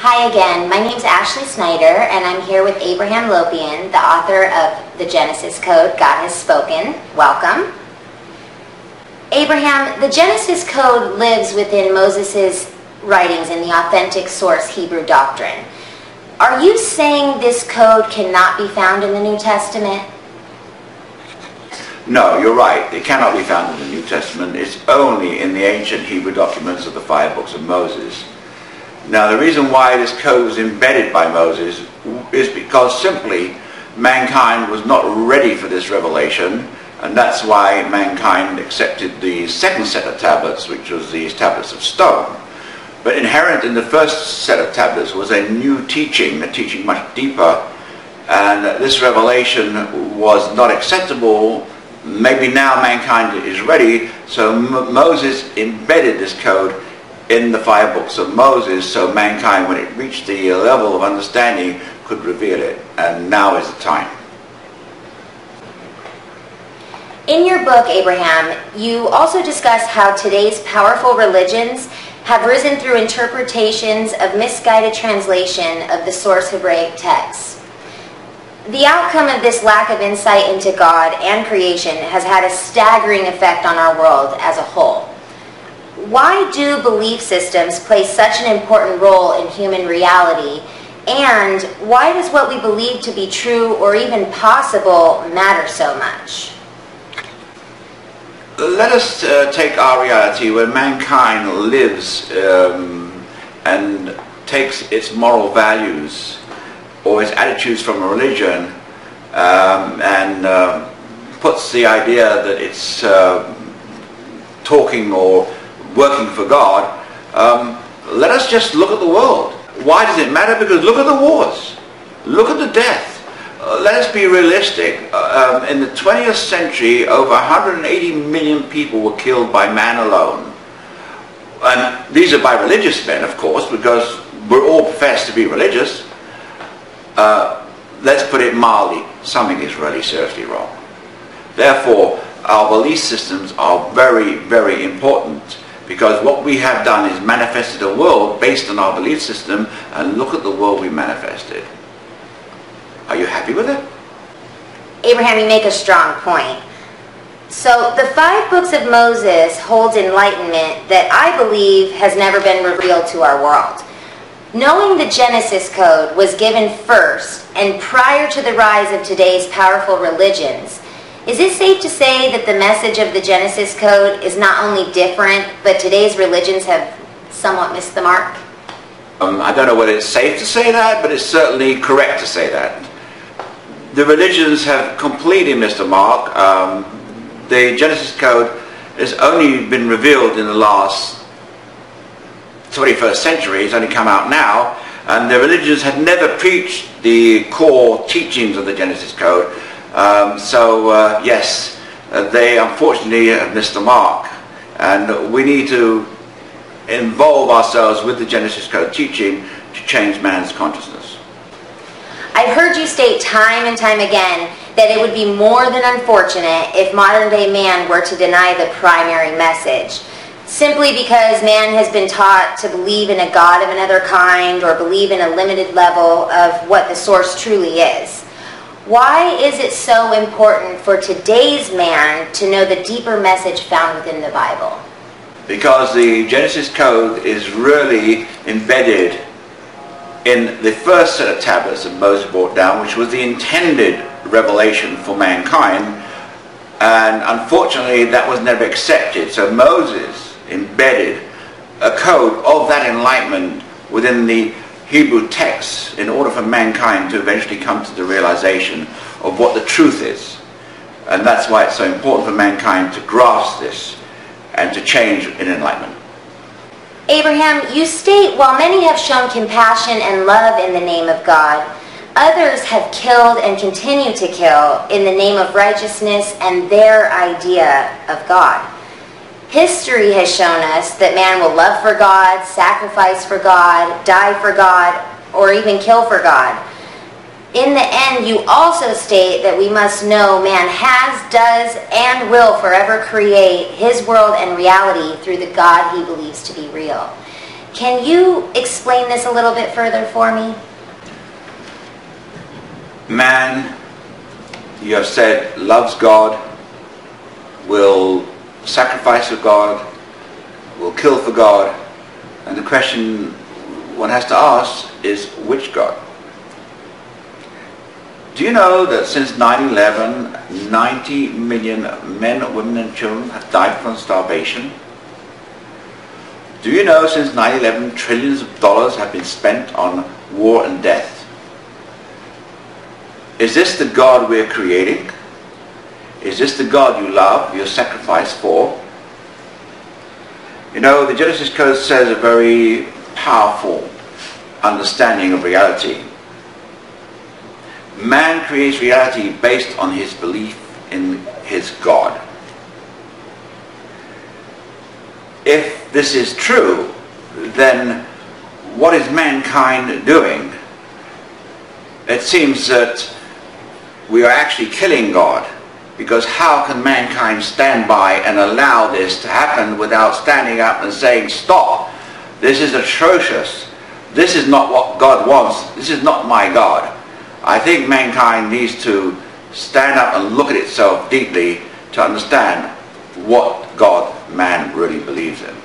Hi again, my name is Ashley Snyder and I'm here with Abraham Lopian, the author of The Genesis Code, God Has Spoken. Welcome. Abraham, the Genesis Code lives within Moses' writings in the authentic source Hebrew doctrine. Are you saying this code cannot be found in the New Testament? No, you're right. It cannot be found in the New Testament. It's only in the ancient Hebrew documents of the 5 books of Moses. Now, the reason why this code was embedded by Moses is because simply mankind was not ready for this revelation, and that's why mankind accepted the second set of tablets, which was these tablets of stone. But inherent in the first set of tablets was a new teaching, a teaching much deeper, and this revelation was not acceptable. Maybe now mankind is ready, so Moses embedded this code in the 5 books of Moses, so mankind, when it reached the level of understanding, could reveal it. And now is the time. In your book, Abraham, you also discuss how today's powerful religions have risen through interpretations of misguided translation of the source Hebraic texts. The outcome of this lack of insight into God and creation has had a staggering effect on our world as a whole. Why do belief systems play such an important role in human reality, and why does what we believe to be true or even possible matter so much? Let us take our reality where mankind lives and takes its moral values or its attitudes from a religion and puts the idea that it's talking or working for God. Let us just look at the world. Why does it matter? Because look at the wars. Look at the death. Let us be realistic. In the 20th century, over 180 million people were killed by man alone. And these are by religious men, of course, because we're all professed to be religious. Let's put it mildly, something is really seriously wrong. Therefore, our belief systems are very, very important, because what we have done is manifested a world based on our belief system, and look at the world we manifested. Are you happy with it? Abraham, you make a strong point. So the 5 books of Moses holds enlightenment that I believe has never been revealed to our world. Knowing the Genesis Code was given first and prior to the rise of today's powerful religions, is it safe to say that the message of the Genesis Code is not only different, but today's religions have somewhat missed the mark? I don't know whether it's safe to say that, but it's certainly correct to say that. The religions have completely missed the mark. The Genesis Code has only been revealed in the last 21st century. It's only come out now, and the religions had never preached the core teachings of the Genesis Code. Yes, they unfortunately have missed the mark, and we need to involve ourselves with the Genesis Code teaching to change man's consciousness. I've heard you state time and time again that it would be more than unfortunate if modern-day man were to deny the primary message, simply because man has been taught to believe in a God of another kind or believe in a limited level of what the source truly is. Why is it so important for today's man to know the deeper message found within the Bible? Because the Genesis Code is really embedded in the first set of tablets that Moses brought down, which was the intended revelation for mankind, and unfortunately that was never accepted. So Moses embedded a code of that enlightenment within the Hebrew texts in order for mankind to eventually come to the realization of what the truth is. And that's why it's so important for mankind to grasp this and to change in enlightenment. Abraham, you state, while many have shown compassion and love in the name of God, others have killed and continue to kill in the name of righteousness and their idea of God. History has shown us that man will love for God, sacrifice for God, die for God, or even kill for God. In the end, you also state that we must know man has, does, and will forever create his world and reality through the God he believes to be real. Can you explain this a little bit further for me? Man, you have said, loves God, will sacrifice for God, will kill for God, and the question one has to ask is, which God? Do you know that since 9/11, 90 million men, women and children have died from starvation? Do you know since 9/11, trillions of dollars have been spent on war and death? Is this the God we're creating? Is this the God you love, you sacrifice for? You know, the Genesis Code says a very powerful understanding of reality. Man creates reality based on his belief in his God. If this is true, then what is mankind doing? It seems that we are actually killing God, because how can mankind stand by and allow this to happen without standing up and saying, stop, this is atrocious, this is not what God wants, this is not my God. I think mankind needs to stand up and look at itself deeply to understand what God man really believes in.